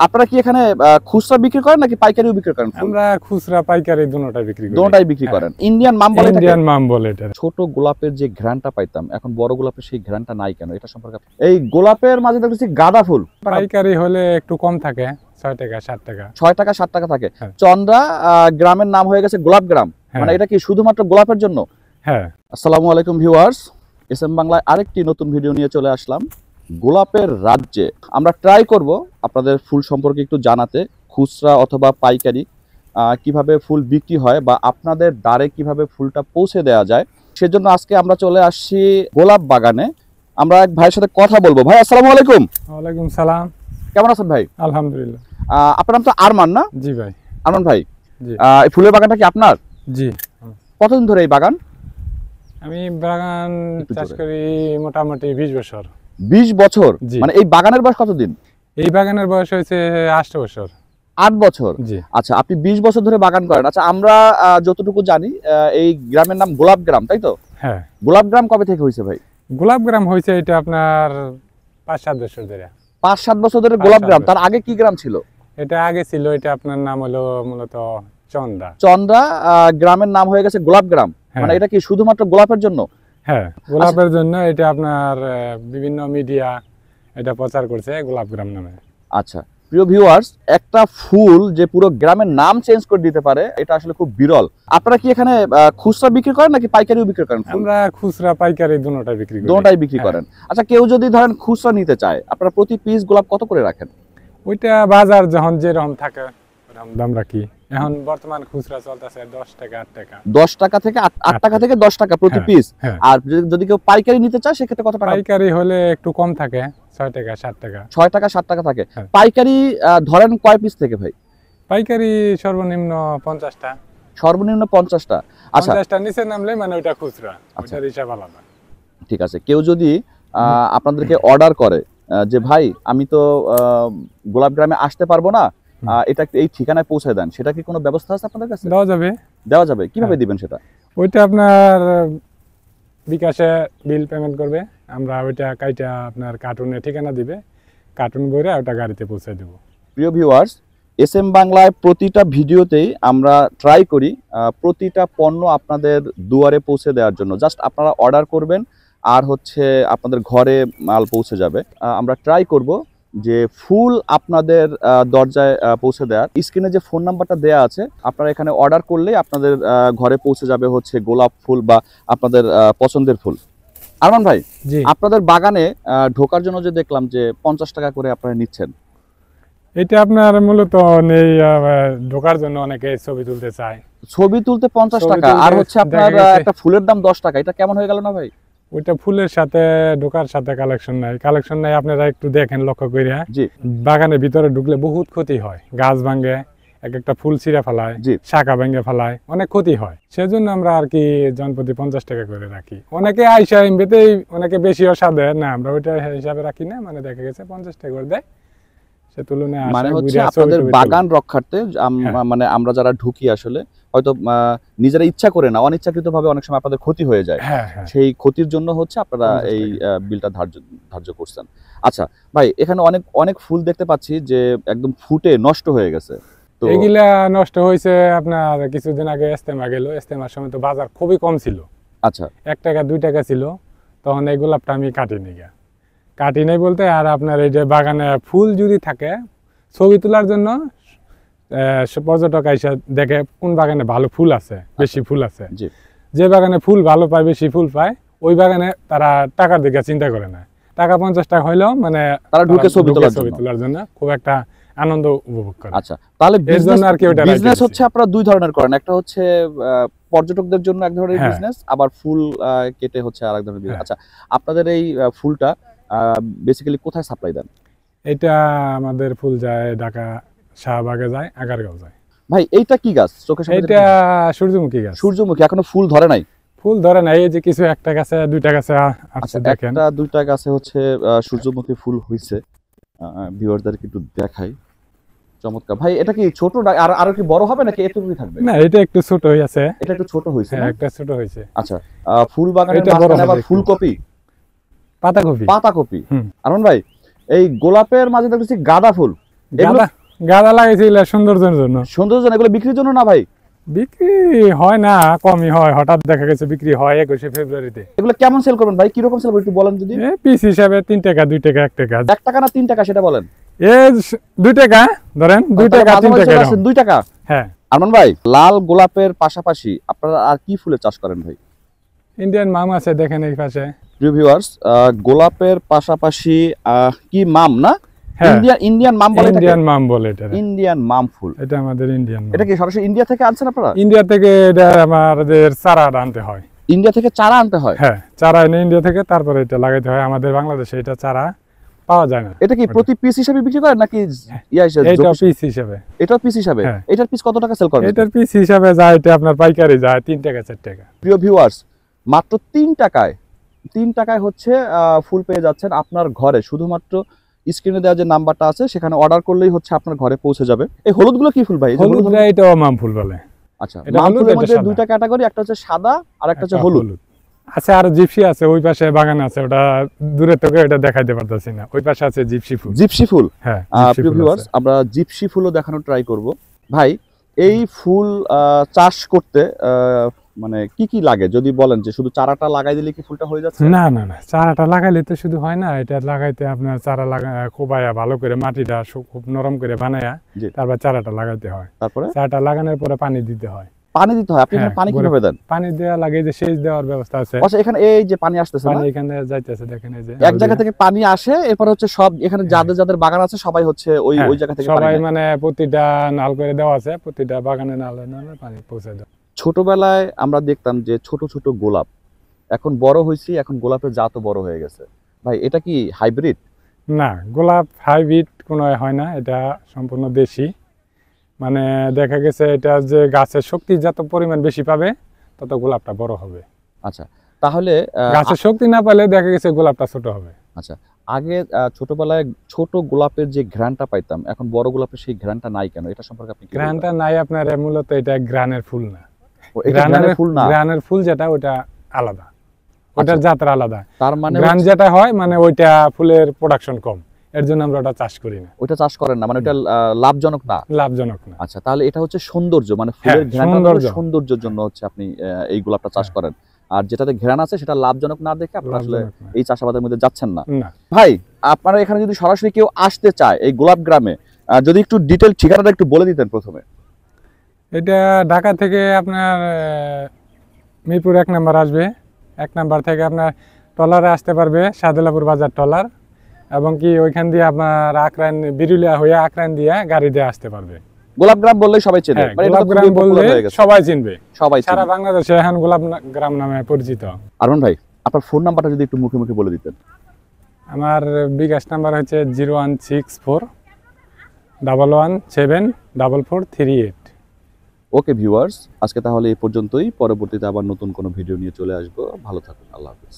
আপনারা কি এখানে খুচরা বিক্রি করেন নাকি পাইকারিও বিক্রি করেন? আমরা খুচরা পাইকারি দুটোটাই বিক্রি করি। দুটোটাই বিক্রি করেন। ইন্ডিয়ান মাম বলে, ইন্ডিয়ান মাম বলে এটা। ছোট গোলাপের যে ঘ্রাণটা পাইতাম এখন বড় গোলাপের সেই ঘ্রাণটা নাই কেন, এটা সম্পর্কে? এই গোলাপের মাঝে দেখতেছি গাঁদা ফুল পাইকারি হলে একটু কম থাকে, 6 টাকা 7 টাকা। 6 টাকা 7 টাকা থাকে। হ্যাঁ। চন্দ্রা গ্রামের নাম হয়ে গেছে গোলাপ গ্রাম, মানে এটা কি শুধুমাত্র গোলাপের জন্য? হ্যাঁ। আসসালামু আলাইকুম ভিউয়ার্স, এসএম বাংলায় আরেকটি নতুন ভিডিও নিয়ে চলে আসলাম। গোলাপের রাজ্যে আমরা ট্রাই করব আপনাদের ফুল সম্পর্কে একটু জানাতে, খুচরা অথবা পাইকারি কিভাবে ফুল বিক্রি হয় বা আপনাদের দ্বারে কিভাবে ফুলটা পৌঁছে দেওয়া যায়, সেজন্য আজকে আমরা চলে আসছি গোলাপ বাগানে। আমরা এক ভাইয়ের সাথে কথা বলবো। ভাই আসসালামু আলাইকুম। ওয়ালাইকুম সালাম। কেমন আছেন ভাই? আলহামদুলিল্লাহ। আপনার নাম তো আরমান না? জি ভাই। আরমান ভাই, জি। এই ফুলের বাগানটা কি আপনার? জি। কতদিন ধরে এই বাগান? আমি বাগান চাষ করি মোটামুটি 20 বছর। 20 বছর? মানে এই বাগানের বয়স কতদিন? এই বাগানের বয়স হয়েছে 8 বছর। 8 বছর? জি। আচ্ছা, আপনি 20 বছর ধরে বাগান করেন। আচ্ছা, আমরা যতটুকু জানি এই গ্রামের নাম গোলাপ গ্রাম, তাই তো? হ্যাঁ। গোলাপ গ্রাম কবে থেকে হয়েছে ভাই? গোলাপ গ্রাম হয়েছে এটা আপনার 5-7 বছর ধরে। 5-7 বছর ধরে গোলাপ গ্রাম। তার আগে কি গ্রাম ছিল? এটা আগে ছিল, এটা আপনার নাম হলো মূলত চন্দ্রা। চন্দ্রা গ্রামের নাম হয়ে গেছে গোলাপ গ্রাম, মানে এটা কি শুধুমাত্র গোলাপের জন্য? হ্যাঁ, গোলাপের জন্য। এটা আপনার বিভিন্ন মিডিয়া এটা প্রচার করছে গোলাপ গ্রাম নামে। আচ্ছা প্রিয় ভিউয়ার্স, একটা ফুল যে পুরো গ্রামের নাম চেঞ্জ করে দিতে পারে এটা আসলে খুব বিরল। আপনারা কি এখানে খুচরা বিক্রি করেন নাকি পাইকারিও বিক্রি করেন? আমরা খুচরা পাইকারি দুটোটাই বিক্রি করি। দুটোটাই বিক্রি করেন। আচ্ছা, কেউ যদি ধরেন খুচরা নিতে চায়, আপনারা প্রতি পিস গোলাপ কত করে রাখেন? ওইটা বাজার যখন যেরকম থাকে ওরকম দাম রাখি। এখন বর্তমান খুচরা চলতেছে 10 টাকা 8 টাকা। 10 টাকা থেকে 8 টাকা থেকে 10 টাকা প্রতি পিস। আর যদি কেউ পাইকারি নিতে চায় সেক্ষেত্রে কত টাকা? পাইকারি হলে একটু কম থাকে, 6 টাকা 7 টাকা। 6 টাকা 7 টাকা থাকে। পাইকারি ধরেন কয় পিস থেকে ভাই? পাইকারি সর্বনিম্ন 50টা। সর্বনিম্ন 50টা? আচ্ছা, 50টা নিচে নামলে মানে ওটা খুচরা, ওটার হিসাব আলাদা। ঠিক আছে। কেউ যদি আপনাদেরকে অর্ডার করে যে ভাই আমি তো গোলাপ গ্রামে আসতে পারবো না, এটা এই ঠিকানায় পৌঁছে দেন, সেটা কি কোনো ব্যবস্থা আছে আপনাদের কাছে? দেওয়া যাবে। দেওয়া যাবে? কিভাবে দিবেন সেটা? ওইটা আপনার বিকাশে বিল পেমেন্ট করবে, আমরা ওইটা কাইটা আপনার কার্টুনে ঠিকানা দিবে, কার্টুন বইরে ওটা গাড়িতে পৌঁছে দেব। প্রিয় ভিউয়ার্স, এসএম বাংলায় প্রতিটা ভিডিওতেই আমরা ট্রাই করি প্রতিটা পণ্য আপনাদের দুয়ারে পৌঁছে দেওয়ার জন্য। জাস্ট আপনারা অর্ডার করবেন আর হচ্ছে আপনাদের ঘরে মাল পৌঁছে যাবে। আমরা ট্রাই করব যে ফুল আপনাদের দরজায় পৌঁছে দেওয়ার। স্ক্রিনে যে ফোন নাম্বারটা দেয়া আছে, আপনারা এখানে অর্ডার করলেই আপনাদের ঘরে পৌঁছে যাবে হচ্ছে গোলাপ ফুল বা আপনাদের পছন্দের ফুল। আরমান ভাই, আপনাদের বাগানে ঢোকার জন্য যে দেখলাম যে 50 টাকা করে আপনারা নিচ্ছেন, এটা আপনার মূলত নেই ঢোকার জন্য অনেকে ছবি তুলতে চায়। ছবি তুলতে 50 টাকা, আর হচ্ছে আপনার একটা ফুলের দাম 10 টাকা। এটা কেমন হয়ে গেল না ভাই? ওইটা ফুলের সাথে ঢোকার সাথে কালেকশন নাই। আপনারা একটু দেখেন, লক্ষ্য করিয়া। বাগানের ভিতরে ঢুকলে বহুত ক্ষতি হয়, গাছ ভাঙে, এক একটা ফুল ছিঁড়ে ফেলায়, শাখা ভেঙে ফেলায়, অনেক ক্ষতি হয়। সেজন্য আমরা আর কি জনপ্রতি 50 টাকা করে রাখি। অনেকে আইসা এমনিতেই অনেকে বেশিও সাদে না, আমরা ওইটা হিসাবে রাখি না, মানে দেখা গেছে 50 টাকা করে দেয়। সে তুলনায় মানে হচ্ছে আপনাদের বাগান রক্ষার্থে মানে আমরা যারা ঢুকি আসলে হয়তো নিজেরা ইচ্ছা করে না, অনিচ্ছাকৃতভাবে অনেক সময় আপনাদের ক্ষতি হয়ে যায়। সেই ক্ষতির জন্য হচ্ছে আপনারা এই বিলটা ধার্য করছেন। আচ্ছা ভাই, এখানে অনেক অনেক ফুল দেখতে পাচ্ছি যে একদম ফুটে নষ্ট হয়ে গেছে। তো এগুলা নষ্ট হয়েছে আপনার কিছুদিন আগে ইস্তেমা গেল, ইস্তেমার সময় তো বাজার খুবই কম ছিল। আচ্ছা, 1 টাকা 2 টাকা ছিল, তখন এই গোলাপটা আমি কাটি নাই বলতে। আর আপনার এই যে বাগানে ফুল যদি থাকে, ছবি তোলার জন্য পর্যটক এসে দেখে কোন বাগানে ভালো ফুল আছে, বেশি ফুল আছে। যে বাগানে ফুল ভালো পায়, বেশি ফুল পায়, ওই বাগানে তারা টাকার দিকে চিন্তা করে না। টাকা 50 টাকা হইলেও মানে তারা ঢুকে ছবি তোলার জন্য খুব একটা আনন্দ উপভোগ করে। আচ্ছা, তাহলে বিজনেস হচ্ছে আপনারা দুই ধরনের করেন, একটা হচ্ছে পর্যটকদের জন্য এক ধরনের বিজনেস, আবার ফুল কেটে হচ্ছে আরেক ধরনের বিজনেস। আচ্ছা, আপনাদের এই ফুলটা বেসিক্যালি কোথায় সাপ্লাই দেন? এটা আমাদের ফুল যায় ঢাকা, শাহবাগে যায়, আগারগাঁও যায়। ভাই এইটা কি গাছ চোখের সামনে? এটা সূর্যমুখী গাছ। সূর্যমুখী এখনো ফুল ধরে নাই? ফুল ধরে নাই, এই যে কিছু একটা গাছে 2টা গাছে আছে, দেখেন একটা 2টা গাছে হচ্ছে সূর্যমুখী ফুল হইছে। ভিউয়ারদেরকে একটু দেখাই। চমৎকার ভাই। এটা কি ছোট আর কি বড় হবে নাকি এতটুকুই থাকবে? না, এটা একটু ছোট হই আছে। এটা একটু ছোট হইছে? হ্যাঁ, একটা ছোট হইছে। আচ্ছা, ফুল বাগানের মাঝখানে আবার ফুলকপি, পাতাকপি। আরমান ভাই, এই গোলাপের মাঝে দেখতেছি গাঁদা ফুল। এগুলো গাঁদা গাঁদা লাগাইছি এগুলা সৌন্দর্যের জন্য। সৌন্দর্য, এগুলো বিক্রির জন্য না ভাই? বিক্রি হয় না, কমই হয়, হঠাৎ দেখা গেছে বিক্রি হয় 21শে ফেব্রুয়ারিতে। এগুলো কেমন সেল করবেন ভাই, কিরকম সেল করবেন একটু বলেন যদি। পিস হিসাবে 3 টাকা, 2 টাকা, 1 টাকা। 1 টাকা না 3 টাকা সেটা বলেন। 2 টাকা ধরেন, 2 টাকা 3 টাকা এরকম। 2 টাকা। হ্যাঁ। আরমান ভাই, লাল গোলাপের পাশাপাশি আপনারা আর কি ফুলের চাষ করেন ভাই? ইন্ডিয়ান মাম আছে দেখেন এই পাশে। প্রিয় ভিউয়ার্স, গোলাপের পাশাপাশি কি মাম না, হ্যাঁ, ইন্ডিয়ান মাম বলে এটাকে? ইন্ডিয়ান মাম বলে এটা। ইন্ডিয়ান মাম ফুল, এটা আমাদের ইন্ডিয়ান মাম। এটা কি সরাসরি ইন্ডিয়া থেকে আনছেন আপনারা? ইন্ডিয়া থেকে এটা আমাদের চারা আনতে হয়। ইন্ডিয়া থেকে চারা আনতে হয়? হ্যাঁ, চারা এনে ইন্ডিয়া থেকে তারপরে এটা লাগাইতে হয়। আমাদের বাংলাদেশে এটা চারা পাওয়া যায় না। এটা কি প্রতি পিস হিসেবে বিক্রি করেন নাকি এটা পিস হিসাবে? এটা পিস হিসাবে। হ্যাঁ। এটার পিস কত টাকা সেল করেন? এটার পিস হিসাবে যায়, এটা আপনার পাইকারি যায় 3 টাকা 4 টাকা। প্রিয় ভিউয়ার্স, মাত্র 3 টাকায় হচ্ছে ফুল পেয়ে যাচ্ছেন আপনার ঘরে। শুধুমাত্র স্ক্রিনে দেওয়া যে নাম্বারটা আছে সেখানে অর্ডার করলেই হচ্ছে আপনার ঘরে পৌঁছে যাবে। এই হলুদগুলো কি ফুল ভাই? এই যে হলুদ, হলুদ, এটাও মাম ফুল বলে। আচ্ছা, এটা মাম হলুদ, ফুলের এটা মধ্যে সাদা। দুইটা ক্যাটাগরি, একটা হচ্ছে সাদা আর একটা হচ্ছে একটা হলুদ। আচ্ছা, আর জিপসি আছে ওই পাশে বাগান আছে, ওটা দূরে থেকে এটা দেখাইতে পারতাছি না। ওই পাশে আছে জিপসি ফুল। জিপসি ফুল। হ্যাঁ, প্রিয় ভিউয়ার্স, আমরা জিপসি ফুলও দেখানোর ট্রাই করব। ভাই, এই ফুল চাষ করতে মানে কি কি লাগে যদি বলেন, যে শুধু চারাটা লাগাই দিলে কি ফুলটা হয়ে যাচ্ছে? না না না, চারাটা লাগাইলে তো শুধু হয় না। এটা লাগাইতে আপনার চারা কোবায়া ভালো করে মাটিটা খুব নরম করে বানায়া জি। তারপর চারাটা লাগাইতে হয়। তারপরে চারাটা লাগানোর পরে পানি দিতে হয়। পানি দিতে হয়? আপনি এখানে হ্যাঁ, পানি কিভাবে দেন? পানি দেওয়া লাগে, যে সেচ দেওয়ার ব্যবস্থা আছে। আচ্ছা, এখানে এই যে পানি আসতেছে না, পানি এখানে যাইতেছে দেখেন, এই যে এক জায়গা থেকে পানি আসে, এরপর হচ্ছে সব এখানে যাদের যাদের বাগান আছে সবাই হচ্ছে ওই হ্যাঁ, ওই জায়গা থেকে পানি সবাই নেয়। মানে প্রতিটা নাল করে দেওয়া আছে, প্রতিটা বাগানে নালে নালে পানি পৌঁছে দেয়। ছোটবেলায় আমরা দেখতাম যে ছোট ছোট গোলাপ, এখন বড় হয়েছি, এখন গোলাপের জাতও বড় হয়ে গেছে। ভাই, এটা কি হাইব্রিড? না, গোলাপ হাইব্রিড কোনো হয় না, এটা সম্পূর্ণ দেশি। মানে দেখা গেছে এটা যে গাছের শক্তি যত পরিমাণ বেশি পাবে তত গোলাপটা বড় হবে। আচ্ছা, তাহলে গাছের শক্তি না পেলে দেখা গেছে গোলাপটা ছোট হবে। আচ্ছা, আগে ছোটবেলায় ছোট গোলাপের যে ঘ্রাণটা পাইতাম, এখন বড় গোলাপের সেই ঘ্রাণটা নাই কেন? এটা সম্পর্কে আপনি কি বলবেন? গ্রানটা নাই আপনার, মূলত এটা গ্রানের ফুল না। ও, এটা ঘ্রাণের ফুল না? গ্রানের ফুল যেটা ওটা আলাদা, ওটার জাতটা আলাদা। তার মানে গ্রান যেটা হয় মানে ওইটা ফুলের প্রোডাকশন কম, এর জন্য আমরা ওটা চাষ করি না। ওইটা চাষ করেন না, মানে ওটা লাভজনক না? লাভজনক না। আচ্ছা, তাহলে এটা হচ্ছে সৌন্দর্য, মানে ফুলের ঘ্রাণটা সৌন্দর্য। সৌন্দর্যের জন্য হচ্ছে আপনি এই গোলাপটা চাষ করেন। আর যেটাতে ঘ্রাণ আছে সেটা লাভজনক না দেখে আপনি আসলে লাভজনক না। এই চাষাবাদের মধ্যে যাচ্ছেন না। না, ভাই, আপনারা এখানে যদি সরাসরি কেউ আসতে চায় এই গোলাপ গ্রামে, যদি একটু ডিটেল ঠিকানাটা একটু বলে দিতেন প্রথমে। এটা ঢাকা থেকে আপনার মিরপুর 1 নাম্বার আসবে। 1 নাম্বার থেকে আপনার ট্রলারে আসতে পারবে, শাহদুল্লাপুর বাজার ট্রলার, এবং কি ওইখান দিয়ে আপনার আকরাইন বিরুলিয়া হয়ে আকরাইন দিয়ে গাড়ি দিয়ে আসতে পারবে। গোলাপ গ্রাম বললেই সবাই চেনে, হ্যাঁ, মানে এটা গোলাপ তো গ্রাম খুবই বললে popular হয়ে গেছে, সবাই চিনবে, সবাই সারা চেনে। বাংলাদেশে এখন গোলাপ গ্রাম নামে পরিচিত। আরমান ভাই, আপনার ফোন নাম্বারটা যদি একটু মুখে মুখে বলে দিতেন। আমার বিকাশ নাম্বার হচ্ছে 0164 117 4438। ওকে ভিউয়ার্স, আজকে তাহলে এই পর্যন্তই। পরবর্তীতে আবার নতুন কোনো ভিডিও নিয়ে চলে আসবো। ভালো থাকুন, আল্লাহ হাফেজ।